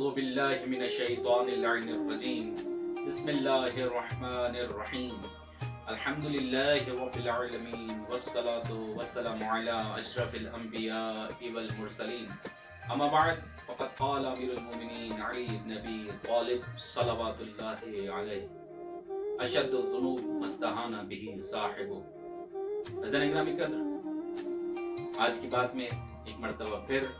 اعوذ باللہ من الشیطان اللعین الرجیم بسم اللہ الرحمن الرحیم الحمدللہ رب العالمین والصلاة والسلام علی اشرف الانبیاء والمرسلین اما بعد فقد قال امیر المومنین علی بن ابی طالب صلوات اللہ علیہ اشد الذنوب ما استہان بہ صاحبہ۔ عزیزان گرامی قدر، آج کی بات میں ایک مرتبہ پھر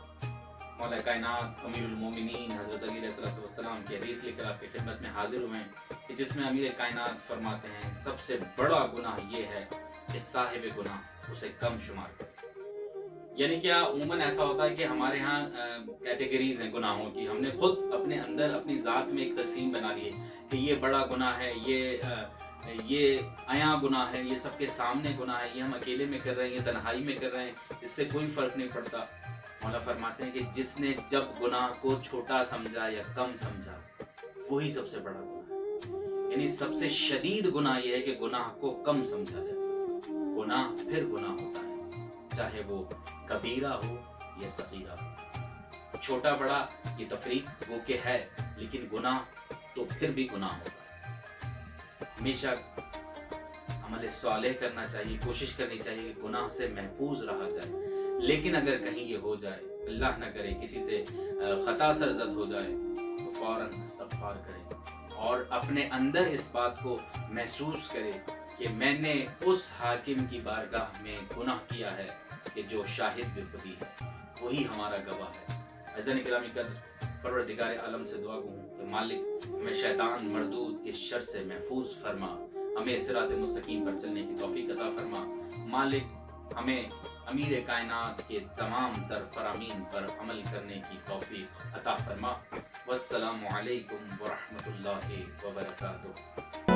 مولا کائنات امیر المومنین حضرت علی علیہ السلام کی حدیث لے کر آپ کی خدمت میں حاضر ہوئے ہیں کہ جس میں امیر کائنات فرماتے ہیں سب سے بڑا گناہ یہ ہے کہ صاحب گناہ اسے کم شمار کرے۔ یعنی کیا عموماً ایسا ہوتا ہے کہ ہمارے ہاں کیٹیگریز ہیں گناہوں کی، ہم نے خود اپنے اندر اپنی ذات میں ایک تقسیم بنا لی ہے کہ یہ بڑا گناہ ہے، یہ عیاں گناہ ہے، یہ سب کے سامنے گناہ ہے، یہ ہم اکیلے میں کر رہے ہیں، یہ تنہائی میں کر رہے ہیں، اس سے کوئی فرق نہیں پڑتا۔ مولا فرماتے ہیں کہ جس نے جب گناہ کو چھوٹا سمجھا یا کم سمجھا وہی سب سے بڑا گناہ ہے۔ یعنی سب سے شدید گناہ یہ ہے کہ گناہ کو کم سمجھا جائے۔ گناہ پھر گناہ ہوتا ہے، چاہے وہ کبیرہ ہو یا صغیرہ ہو، چھوٹا بڑا یہ تفریق وہ کہ ہے، لیکن گناہ تو پھر بھی گناہ ہوتا ہے۔ ہمیشہ عمل صالح کرنا چاہیے، کوشش کرنی چاہیے کہ گناہ سے محفوظ رہا جائے، لیکن اگر کہیں یہ ہو جائے، اللہ نہ کرے کسی سے خطا سرزد ہو جائے تو فوراً استغفار کرے اور اپنے اندر اس بات کو محسوس کرے کہ میں نے اس حاکم کی بارگاہ میں گناہ کیا ہے کہ جو شاہد بالخودی ہے، وہی ہمارا گواہ ہے۔ عزیزان گرامی قدر، پروردگار عالم سے دعا ہوں کہ مالک ہمیں شیطان مردود کے شر سے محفوظ فرما، ہمیں صراط مستقیم پر چلنے کی توفیق عطا فرما۔ مالک ہمیں امیر کائنات کے تمام تر فرامین پر عمل کرنے کی توفیق عطا فرما۔ والسلام علیکم ورحمۃ اللہ وبرکاتہ۔